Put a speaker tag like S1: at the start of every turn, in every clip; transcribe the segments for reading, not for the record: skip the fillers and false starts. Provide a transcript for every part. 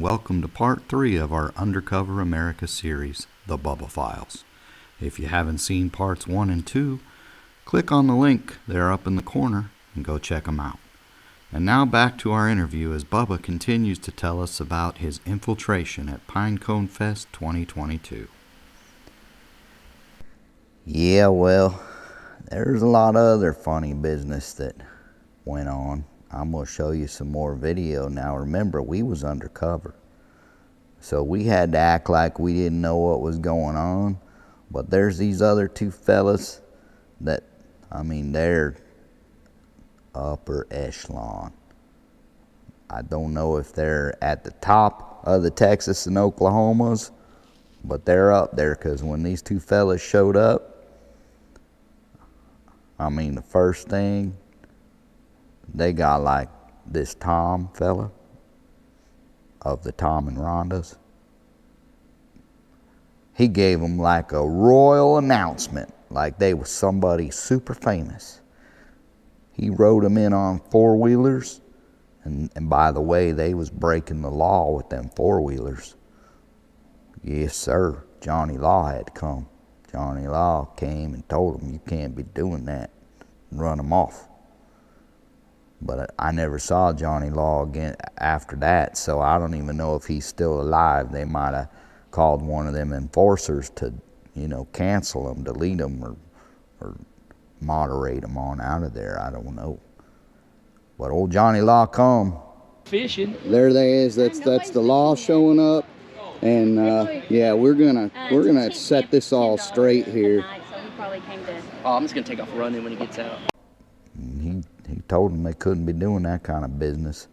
S1: welcome to part 3 of our Undercover America series, The Bubba Files. If you haven't seen parts 1 and 2, click on the link there up in the corner and go check them out. And now back to our interview as Bubba continues to tell us about his infiltration at Pinecone Fest 2022.
S2: Yeah, well, there's a lot of other funny business that went on. I'm going to show you some more video. Now remember, we was undercover, so we had to act like we didn't know what was going on. But there's these other two fellas that, they're upper echelon. I don't know if they're at the top of the Texas and Oklahomas, but they're up there, because when these two fellas showed up, the first thing, they got like this Tom fella of the Tom and Rhondas. He gave them like a royal announcement, like they was somebody super famous. He rode them in on four-wheelers, and by the way, they was breaking the law with them four-wheelers. Yes, sir. Johnny Law had to come. Johnny Law came and told them, you can't be doing that, and run them off. But I never saw Johnny Law again after that, so I don't even know if he's still alive. They might have called one of them enforcers to, cancel him, delete him, or moderate him on out of there. I don't know. But old Johnny Law come.
S3: Fishing.
S2: There they is. That's the Law showing up, and yeah, we're gonna set this all straight here.
S3: Oh, I'm just gonna take off running when he gets out.
S2: He told them they couldn't be doing that kind of business.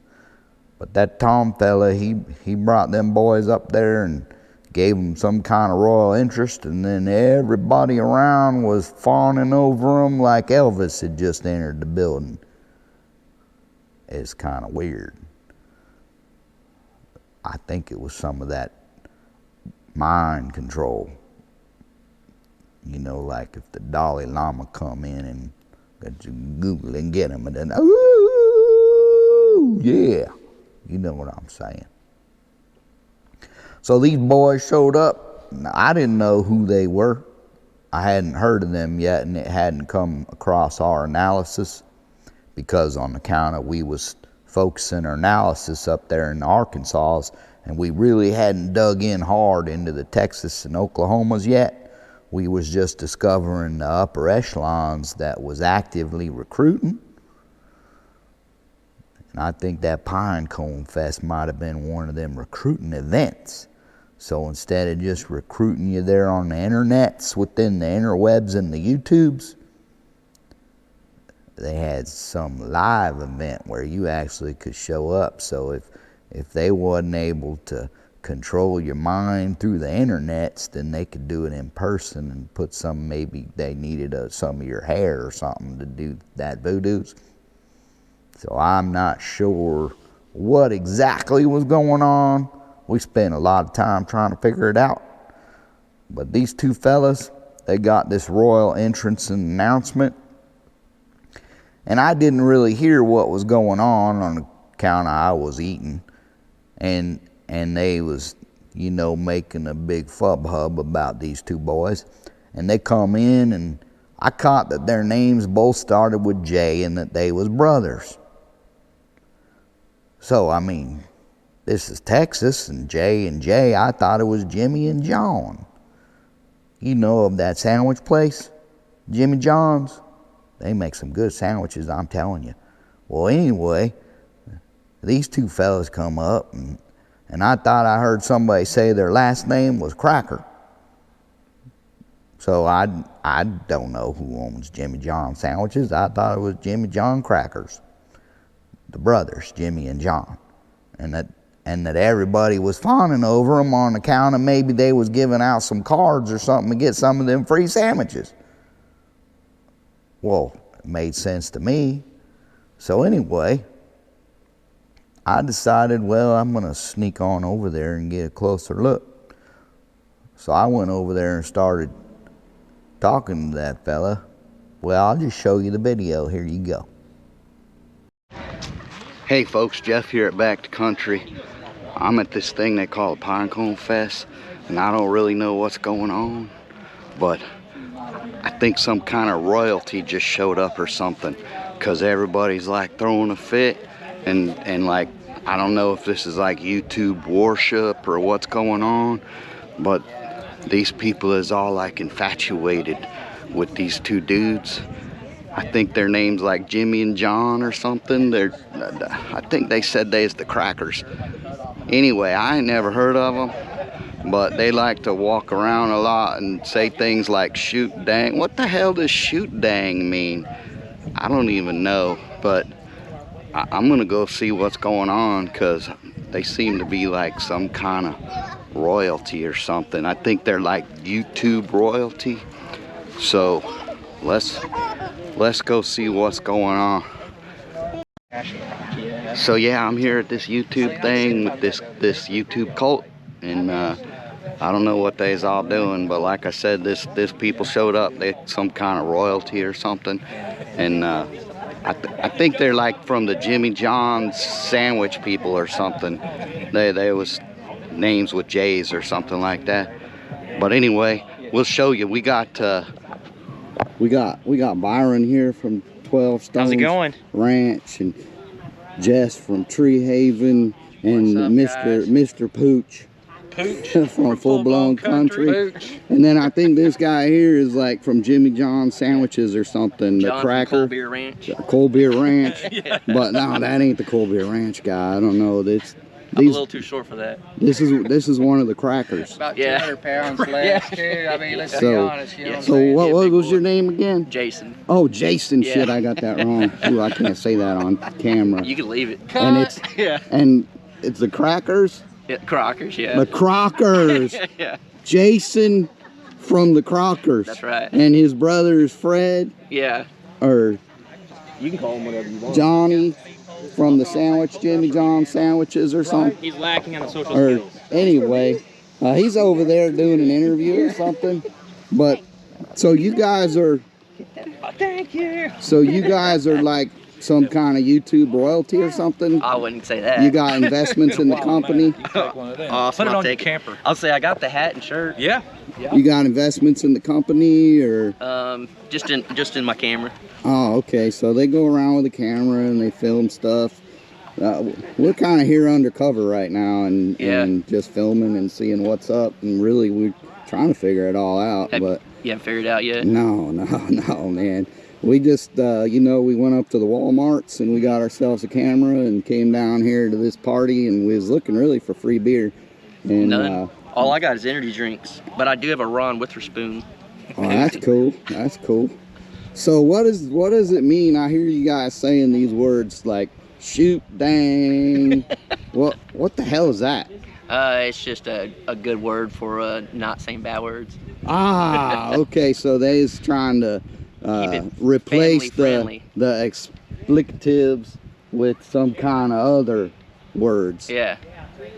S2: But that Tom fella, he brought them boys up there and gave them some kind of royal interest, and then everybody around was fawning over him like Elvis had just entered the building. It's kind of weird. I think it was some of that mind control. Like if the Dalai Lama come in and Google and get him, and then, ooh, yeah, you know what I'm saying. So these boys showed up. I didn't know who they were. I hadn't heard of them yet, and it hadn't come across our analysis, because on account of we was focusing our analysis up there in Arkansas, and we really hadn't dug in hard into the Texas and Oklahomas yet. We was just discovering the upper echelons that was actively recruiting. And I think that Pinecone Fest might have been one of them recruiting events. So instead of just recruiting you there on the internets, within the interwebs and the YouTubes, they had some live event where you actually could show up. So if they wasn't able to control your mind through the internets, then they could do it in person and put some, maybe they needed some of your hair or something to do that voodoos. So I'm not sure what exactly was going on. We spent a lot of time trying to figure it out. But these two fellas, they got this royal entrance and announcement, and I didn't really hear what was going on account of I was eating, and they was, making a big hub about these two boys. And they come in, and I caught that their names both started with J, and that they was brothers. So, this is Texas, and J, I thought it was Jimmy and John. You know of that sandwich place, Jimmy John's? They make some good sandwiches, I'm telling you. Well, anyway, these two fellas come up, and I thought I heard somebody say their last name was Cracker. So I don't know who owns Jimmy John sandwiches. I thought it was Jimmy John Crackers, the brothers, Jimmy and John, and that everybody was fawning over them on account of maybe they was giving out some cards or something to get some of them free sandwiches. Well, it made sense to me. So anyway, I decided, well, I'm going to sneak on over there and get a closer look. So I went over there and started talking to that fella. Well, I'll just show you the video. Here you go.
S4: Hey folks, Jeff here at Back to Country.
S1: I'm at this thing they call a Pinecone Fest, and I don't really know what's going on, but I think some kind of royalty just showed up or something, because everybody's like throwing a fit, and like, I don't know if this is like YouTube worship or what's going on, but these people is all like infatuated with these two dudes. I think their name's like Jimmy and John or something. I think they said they is the Crackers. Anyway, I ain't never heard of them, but they like to walk around a lot and say things like shoot dang. What the hell does shoot dang mean? I don't even know, but I'm gonna go see what's going on, because they seem to be like some kind of royalty or something. I think they're like YouTube royalty. So let's go see what's going on. So yeah, I'm here at this YouTube thing with this YouTube cult, and I don't know what they's all doing, but like I said, this people showed up. They some kind of royalty or something, and I think they're like from the Jimmy John's sandwich people or something. They was names with J's or something like that. But anyway, we'll show you. We got Byron here from 12 Stones
S3: How's it going?
S1: Ranch, and Jess from Tree Haven, and Mr. Pooch from Full Blown Country. And then I think this guy here is like from Jimmy John's Sandwiches or something.
S3: John
S1: the Cracker.
S3: Cold Beer Ranch.
S1: Cold Beer Ranch.
S3: Yeah.
S1: But no, that ain't the Cold Beer Ranch guy. I don't know.
S3: I'm a little too short for that.
S1: This is one of the Crackers.
S4: About 200 pounds less, too. I mean, let's be honest. You know what I'm
S1: So
S4: saying?
S1: what was your name again?
S3: Jason.
S1: Oh, Jason.
S3: Yeah.
S1: Shit, I got that wrong. Ooh, I can't say that on camera.
S3: You can leave it.
S1: And it's the Crackers.
S3: Yeah, Crockers, yeah.
S1: The Crockers.
S3: Yeah.
S1: Jason from the Crockers.
S3: That's right.
S1: And his brother is Fred,
S3: Yeah.
S1: or
S3: You can call him whatever you want.
S1: Johnny from the Jimmy John Sandwiches or something.
S3: He's lacking on the social
S1: Or
S3: skills.
S1: anyway, he's over there doing an interview or something. But so you guys are.
S3: Thank you.
S1: So you guys are like some kind of YouTube royalty or something?
S3: I wouldn't say that.
S1: You got investments in the company?
S3: Awesome. Put it on your camper. I'll say I got the hat and shirt.
S4: Yeah.
S1: You got investments in the company, or?
S3: Just in my camera.
S1: Oh, okay. So they go around with a camera and they film stuff. We're kind of here undercover right now, and just filming and seeing what's up. And really, we're trying to figure it all out. But
S3: you haven't figured it out yet?
S1: No, man. We just, we went up to the Walmarts and we got ourselves a camera and came down here to this party, and we was looking really for free beer. And,
S3: none. All I got is energy drinks, but I do have a Ron Witherspoon.
S1: Oh, that's cool. That's cool. So what does it mean? I hear you guys saying these words like shoot, dang. What the hell is that?
S3: It's just a good word for not saying bad words.
S1: Ah, okay. So they's trying to replace the explicatives with some kind of other words.
S3: Yeah.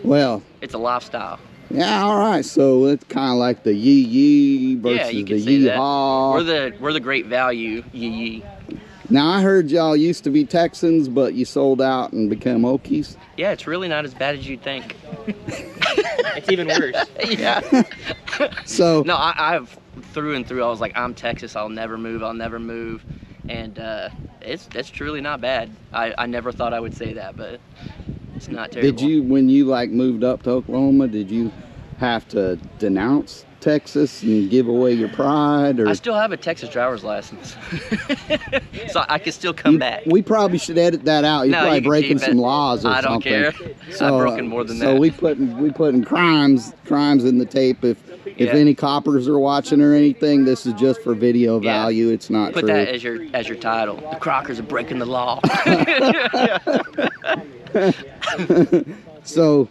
S1: Well,
S3: it's a lifestyle.
S1: Yeah, all right. So it's kind of like the yee yee versus
S3: you can
S1: the
S3: say
S1: yee
S3: that.
S1: haw.
S3: We're the great value yee yee.
S1: Now I heard y'all used to be Texans, but you sold out and became Okies.
S3: Yeah, it's really not as bad as you'd think. It's even worse. Yeah.
S1: So
S3: no, I've through and through. I was like, I'm Texas. I'll never move. And it's truly not bad. I never thought I would say that, but it's not terrible.
S1: Did you, when you like moved up to Oklahoma, did you have to denounce Texas and give away your pride? Or?
S3: I still have a Texas driver's license. So I can still come back.
S1: We probably should edit that out. You're probably breaking some laws or something.
S3: I don't care.
S1: So,
S3: I've broken more than that.
S1: So we putting crimes in the tape. If any coppers are watching or anything, this is just for video value. It's not
S3: Put
S1: true.
S3: that as your title. The Crockers are breaking the law.
S1: So,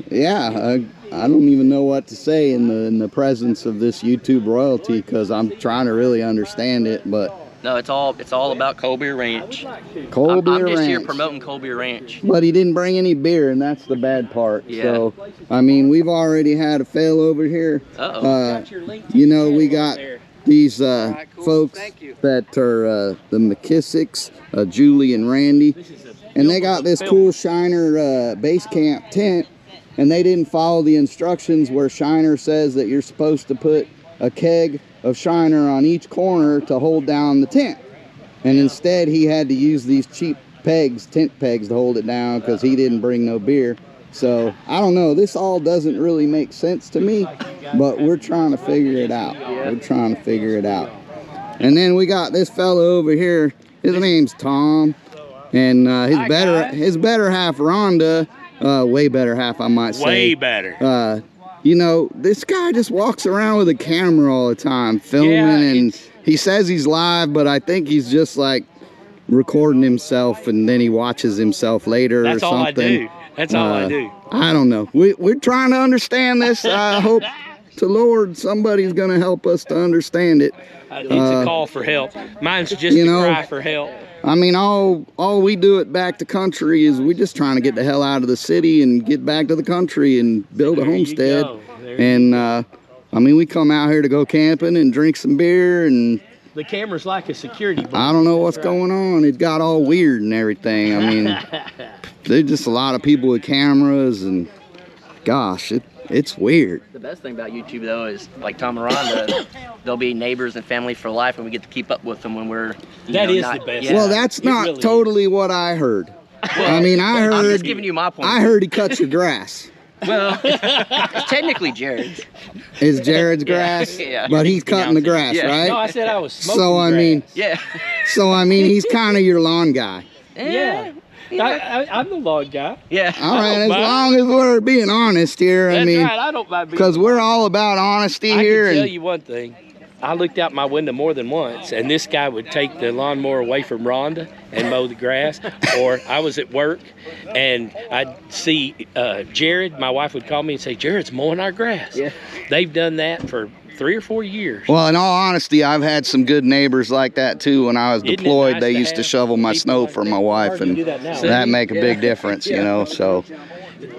S1: yeah, I don't even know what to say in the presence of this YouTube royalty, because I'm trying to really understand it. But
S3: no, it's all about Cold Beer Ranch.
S1: Cold Beer
S3: I'm just
S1: Ranch.
S3: here promoting Cold Beer Ranch.
S1: But he didn't bring any beer, and that's the bad part.
S3: Yeah.
S1: So, I mean, we've already had a fail over here. We got these folks that are the McKissicks, Julie and Randy, and they got this cool Shiner base camp tent, and they didn't follow the instructions where Shiner says that you're supposed to put a keg of Shiner on each corner to hold down the tent. And instead he had to use these cheap pegs, tent pegs, to hold it down because he didn't bring no beer. So I don't know, this all doesn't really make sense to me, but we're trying to figure it out. We're trying to figure it out. And then we got this fellow over here. His name's Tom, and his better half, Rhonda, way better half, I might say.
S5: Way better.
S1: You know, this guy just walks around with a camera all the time, filming, and he says he's live, but I think he's just like recording himself, and then he watches himself later or something.
S5: That's all I do. That's all I do.
S1: I don't know. We're trying to understand this. I hope to Lord somebody's going to help us to understand it.
S5: It's a call for help. Mine's just a cry for help.
S1: I mean, all we do at Back to Country is we're just trying to get the hell out of the city and get back to the country and build a homestead. And I mean, we come out here to go camping and drink some beer, and
S5: the camera's like a security booth.
S1: I don't know what's going on. It got all weird and everything. I mean, there's just a lot of people with cameras, and gosh, it's weird.
S3: The best thing about YouTube though is like Tom and Rhonda, they'll be neighbors and family for life, and we get to keep up with them when we're
S5: the best.
S3: Yeah.
S1: Well, that's not really totally what I heard. Well, I mean, I heard.
S3: I'm just giving you my point.
S1: I heard he cuts your grass.
S3: Well, it's technically Jared's.
S1: It's Jared's grass,
S3: but
S1: he's cutting the grass, right?
S5: No, I said I was smoking
S1: So I mean, he's kind of your lawn guy.
S5: Yeah. I'm the lawn guy.
S3: Yeah.
S1: All right, as long as we're being honest here.
S5: That's
S1: I mean,
S5: right. I don't mind being
S1: because we're all about honesty here.
S5: I can tell you one thing. I looked out my window more than once, and this guy would take the lawnmower away from Rhonda and mow the grass. Or I was at work, and I'd see Jared. My wife would call me and say, "Jared's mowing our grass." Yeah. They've done that for 3 or 4 years.
S1: Well, in all honesty, I've had some good neighbors like that too. When I was deployed, they used to shovel my snow for my wife, and that make a big difference, you know. So,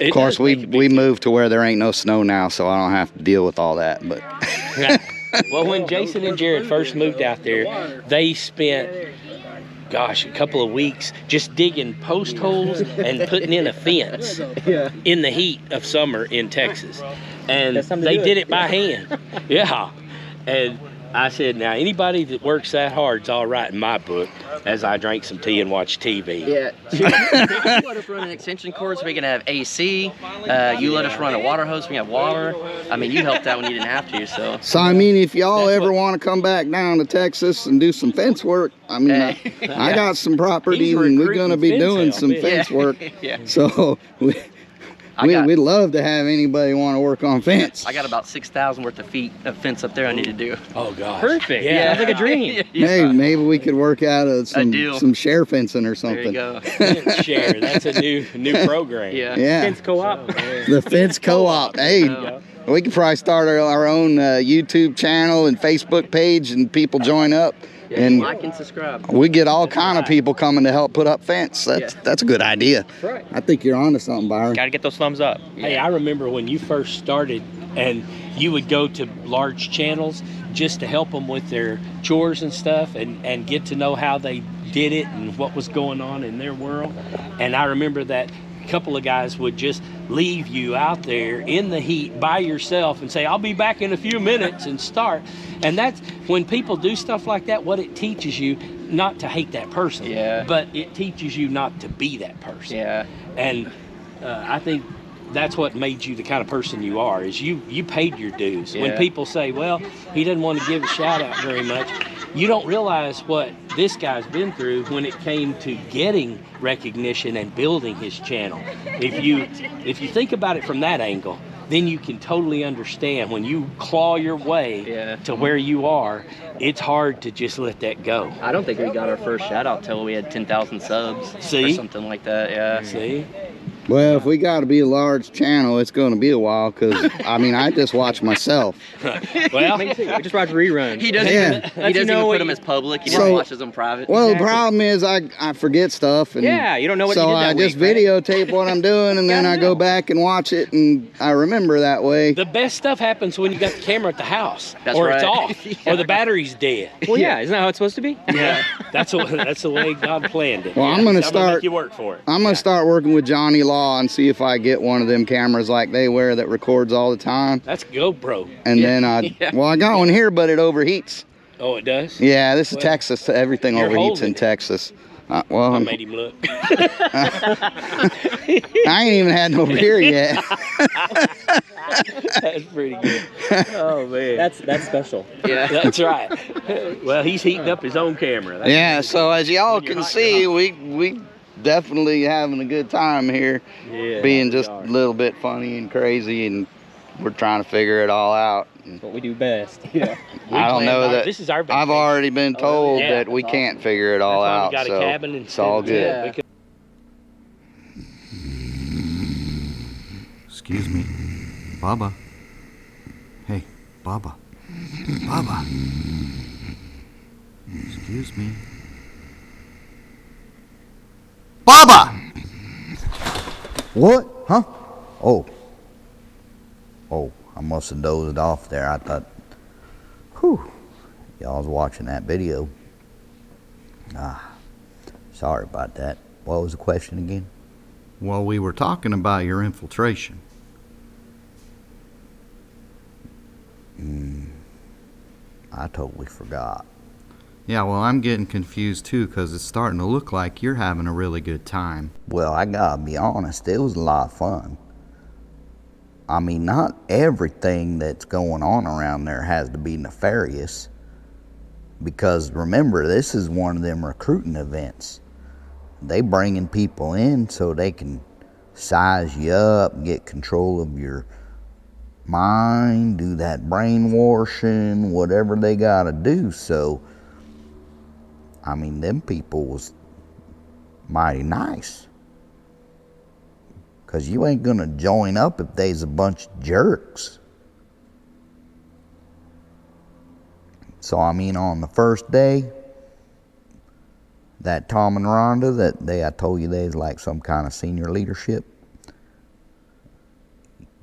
S1: of course, we moved to where there ain't no snow now, so I don't have to deal with all that. But
S5: well, when Jason and Jared first moved out there, they spent, gosh, a couple of weeks just digging post holes and putting in a fence in the heat of summer in Texas. And they did it by hand. Yeah. And I said, now, anybody that works that hard is all right in my book, as I drank some tea and watched TV.
S3: Yeah. You let us run an extension cord so we can have AC. You let us run a water hose so we can have water. I mean, you helped out when you didn't have to, so.
S1: So, I mean, if y'all ever want to come back down to Texas and do some fence work, I mean, I got some property, and we're going to be doing some fence work. So, we'd love to have anybody want to work on fence.
S3: I got about 6,000 worth of feet of fence up there I need to do.
S5: Oh, gosh.
S3: Perfect. Yeah. Sounds like a dream.
S1: Hey, maybe we could work out some share fencing or something.
S3: There you go.
S5: Share. That's a new program.
S3: Yeah.
S5: Fence co-op.
S1: The fence co-op. Hey, we could probably start our own YouTube channel and Facebook page, and people join up.
S3: Yeah, and like and subscribe.
S1: We get all kind of people coming to help put up fence. That's a good idea.
S3: Right.
S1: I think you're onto something, Byron.
S3: Got to get those thumbs up.
S5: Hey, I remember when you first started, and you would go to large channels just to help them with their chores and stuff, and get to know how they did it and what was going on in their world. And I remember that a couple of guys would just leave you out there in the heat by yourself and say, I'll be back in a few minutes, and start. And that's when people do stuff like that, what it teaches you, not to hate that person, but it teaches you not to be that person.
S3: Yeah.
S5: And I think that's what made you the kind of person you are, is you paid your dues. When people say, well, he doesn't want to give a shout out very much, you don't realize what this guy's been through when it came to getting recognition and building his channel. If you think about it from that angle, then you can totally understand when you claw your way to where you are, it's hard to just let that go.
S3: I don't think we got our first shout out till we had 10,000 subs or something like that. Yeah.
S5: See?
S1: Well, if we got to be a large channel, it's going to be a while, because, I mean, I just watch myself.
S3: Well, we just watch reruns. He doesn't even put them as public. He just watches them private.
S1: Well, the problem is I forget stuff. And
S3: you don't know what you did that
S1: week. So I just videotape what I'm doing, and then I go back and watch it, and I remember that way.
S5: The best stuff happens when you got the camera at the house,
S3: That's
S5: or
S3: right.
S5: it's off, or the battery's dead.
S3: Well, isn't that how it's supposed to be?
S5: Yeah, that's the way God planned it.
S1: Well, I'm going to start.
S5: Make you work for it.
S1: I'm going to start working with Johnny Law wall and see if I get one of them cameras like they wear that records all the time.
S5: That's GoPro.
S1: And then I got one here, but it overheats.
S5: Oh, it does?
S1: Yeah, this is Texas. Everything overheats in Texas. Well,
S5: I made him look.
S1: I ain't even had no beer yet.
S5: That's pretty good. Oh man,
S3: That's special.
S5: yeah, that's right. Well, he's heating up his own camera.
S1: Yeah, so as y'all can see, we definitely having a good time here, being just a little bit funny and crazy, and we're trying to figure it all out.
S3: What we do best. Yeah.
S1: I don't know that.
S5: This is our
S1: I've already been told that we can't figure it all out.
S5: We got
S1: so
S5: a cabin
S1: it's all good.
S3: Yeah.
S1: Excuse me, Bubba. Hey, Bubba. Bubba. Excuse me. Bubba!
S2: What? Huh? Oh, I must have dozed off there. I thought, whew, y'all was watching that video. Sorry about that. What was the question again?
S1: Well, we were talking about your infiltration.
S2: I totally forgot.
S1: Yeah, well, I'm getting confused too, because it's starting to look like you're having a really good time.
S2: Well, I gotta be honest, it was a lot of fun. I mean, not everything that's going on around there has to be nefarious. Because remember, this is one of them recruiting events. They bringing people in so they can size you up, get control of your mind, do that brainwashing, whatever they gotta do. So, I mean, them people was mighty nice. Because you ain't going to join up if they's a bunch of jerks. So, I mean, on the first day, that Tom and Rhonda, I told you they's like some kind of senior leadership.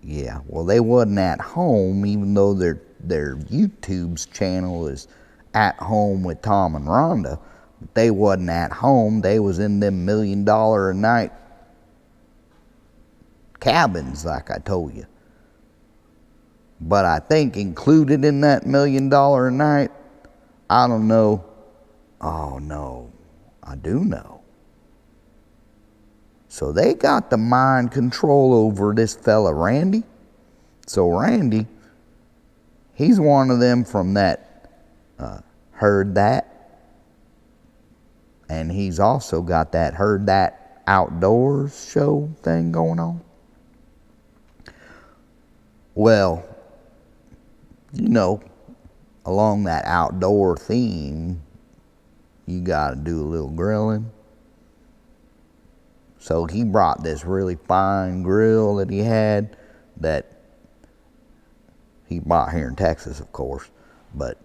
S2: Yeah, well, they wasn't at home, even though their YouTube's channel is At Home with Tom and Rhonda. But they wasn't at home. They was in them $1 million a night cabins, like I told you. But I think included in that $1 million a night, I don't know. Oh no, I do know. So they got the mind control over this fella Randy. So Randy, he's one of them from that Heard That. And he's also got that Heard That outdoors show thing going on. Well, you know, along that outdoor theme, you got to do a little grilling. So he brought this really fine grill that he had that he bought here in Texas, of course. But,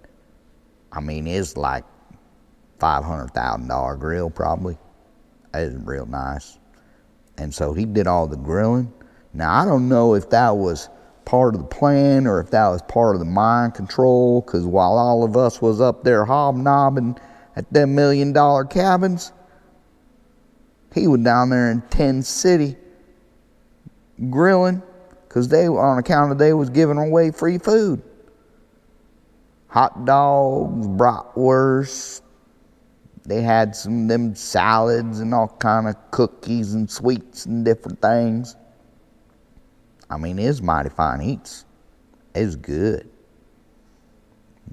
S2: I mean, it's like $500,000 grill probably. It's real nice. And so he did all the grilling. Now, I don't know if that was part of the plan or if that was part of the mind control, because while all of us was up there hobnobbing at them $1 million cabins, he was down there in Tent City grilling, because they, on account of they was giving away free food. Hot dogs, bratwurst. They had some of them salads and all kind of cookies and sweets and different things. I mean, it's mighty fine eats. It's good.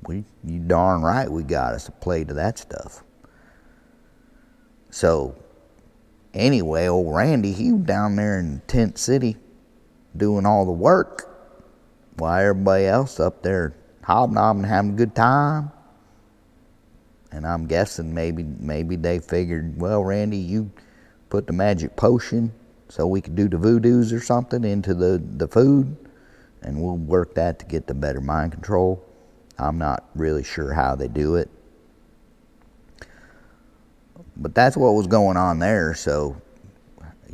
S2: You darn right we got us a plate of that stuff. So, anyway, old Randy, he was down there in Tent City doing all the work while everybody else up there hobnobbing, having a good time. And I'm guessing maybe they figured, well, Randy, you put the magic potion so we could do the voodoos or something into the food, and we'll work that to get the better mind control. I'm not really sure how they do it. But that's what was going on there. So,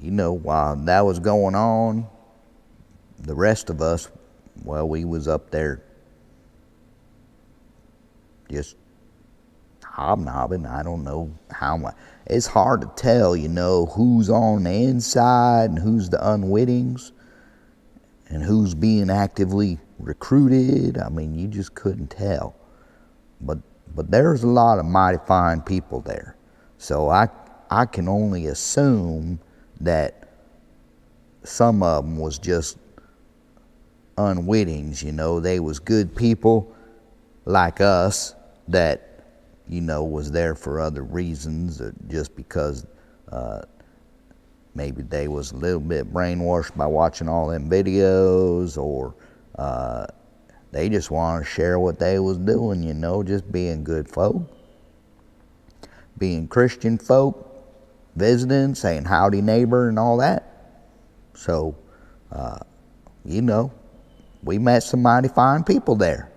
S2: you know, while that was going on, the rest of us, well, we was up there just hobnobbing. I don't know how much. It's hard to tell, who's on the inside and who's the unwittings and who's being actively recruited. I mean, you just couldn't tell. But there's a lot of mighty fine people there. So I can only assume that some of them was just unwittings, they was good people like us that, was there for other reasons, or just because maybe they was a little bit brainwashed by watching all them videos, or they just wanted to share what they was doing, just being good folk, being Christian folk, visiting, saying howdy neighbor and all that. So, we met some mighty fine people there.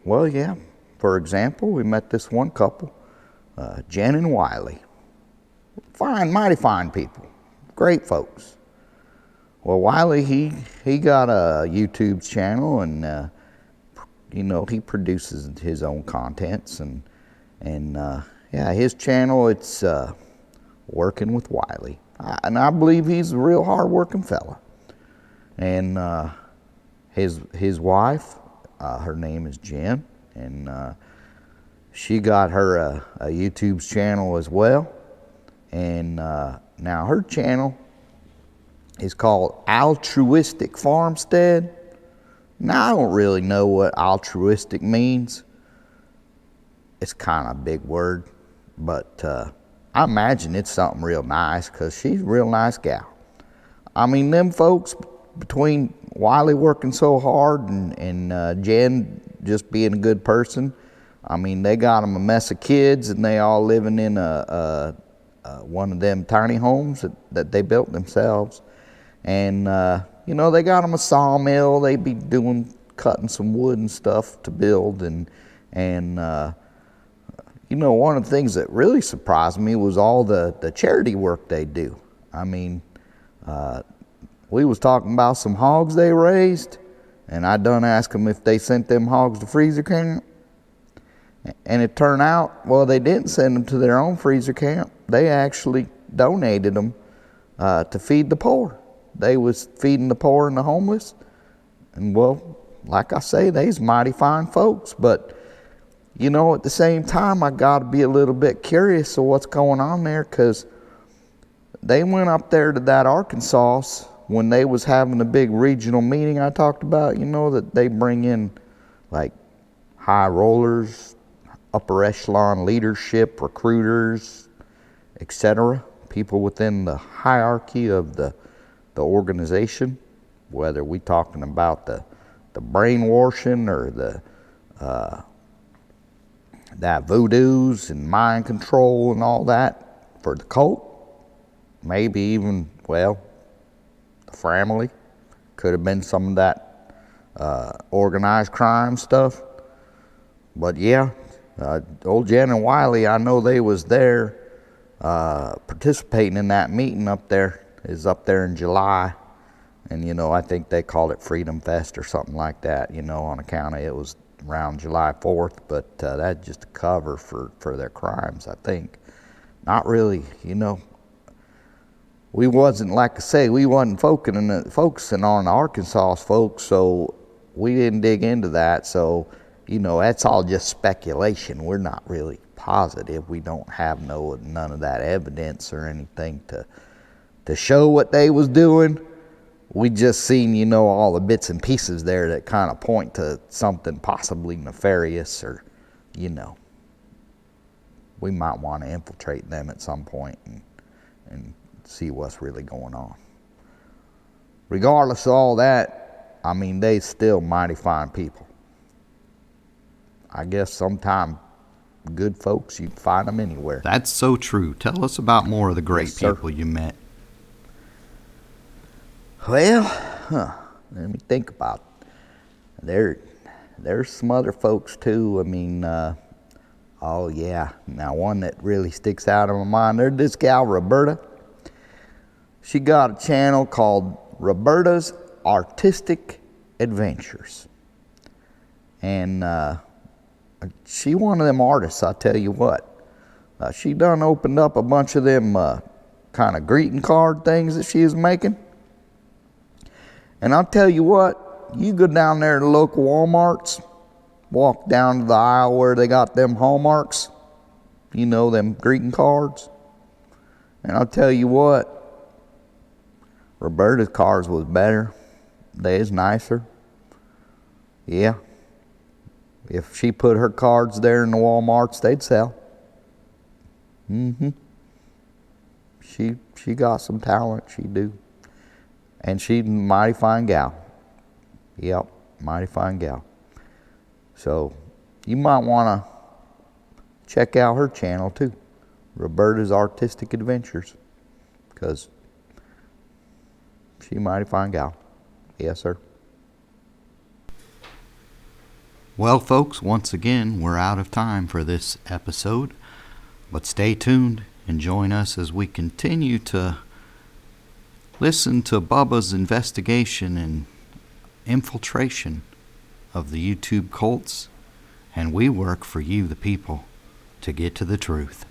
S2: Well, yeah, for example, we met this one couple, Jen and Wiley. Fine, mighty fine people, great folks. Well, Wiley, he got a YouTube channel, and he produces his own contents, and his channel, it's Working with Wiley, and I believe he's a real hard-working fella. And his wife, her name is Jen, and she got her a YouTube channel as well. And now her channel is called Altruistic Farmstead. Now, I don't really know what altruistic means. It's kind of a big word, but I imagine it's something real nice, because she's a real nice gal. I mean, them folks, between Wiley working so hard and Jen just being a good person, I mean, they got them a mess of kids, and they all living in one of them tiny homes that they built themselves. And, they got them a sawmill. They be cutting some wood and stuff to build. And one of the things that really surprised me was all the charity work they do. I mean, we was talking about some hogs they raised, and I done asked them if they sent them hogs to freezer camp. And it turned out, well, they didn't send them to their own freezer camp. They actually donated them to feed the poor. They was feeding the poor and the homeless. And, well, like I say, they's mighty fine folks. But, at the same time, I got to be a little bit curious of what's going on there, because they went up there to that Arkansas when they was having a big regional meeting I talked about, that they bring in, like, high rollers, upper echelon leadership, recruiters, etc., people within the hierarchy of the organization, whether we talking about the brainwashing or that voodoos and mind control and all that for the cult, maybe even, the family, could have been some of that organized crime stuff. But yeah, old Jen and Wiley, I know they was there participating in that meeting up there. Is up there in July, and I think they called it Freedom Fest or something like that, on account of it was around July 4th, but that's just a cover for their crimes, I think. Not really, we wasn't, like I say, we wasn't focusing on the Arkansas folks, so we didn't dig into that. So, that's all just speculation. We're not really positive. We don't have none of that evidence or anything to show what they was doing. We just seen, all the bits and pieces there that kind of point to something possibly nefarious, or, we might want to infiltrate them at some point and see what's really going on. Regardless of all that, I mean, they still mighty fine people. I guess sometime good folks, you can find them anywhere.
S1: That's so true. Tell us about more of the great people you met.
S2: Well, let me think about it. There's some other folks too. I mean, oh yeah. Now one that really sticks out in my mind, there's this gal, Roberta. She got a channel called Roberta's Artistic Adventures. And She one of them artists, I tell you what. She done opened up a bunch of them kind of greeting card things that she is making. And I'll tell you what, you go down there to the local Walmarts, walk down to the aisle where they got them hallmarks, you know, them greeting cards. And I'll tell you what, Roberta's cards was better. They is nicer. Yeah. If she put her cards there in the Walmarts, they'd sell. She got some talent, she do. And she's a mighty fine gal. Yep, mighty fine gal. So you might want to check out her channel too, Roberta's Artistic Adventures, because she's a mighty fine gal. Yes, sir.
S1: Well, folks, once again, we're out of time for this episode. But stay tuned and join us as we continue to listen to Bubba's investigation and infiltration of the YouTube cults. And we work for you, the people, to get to the truth.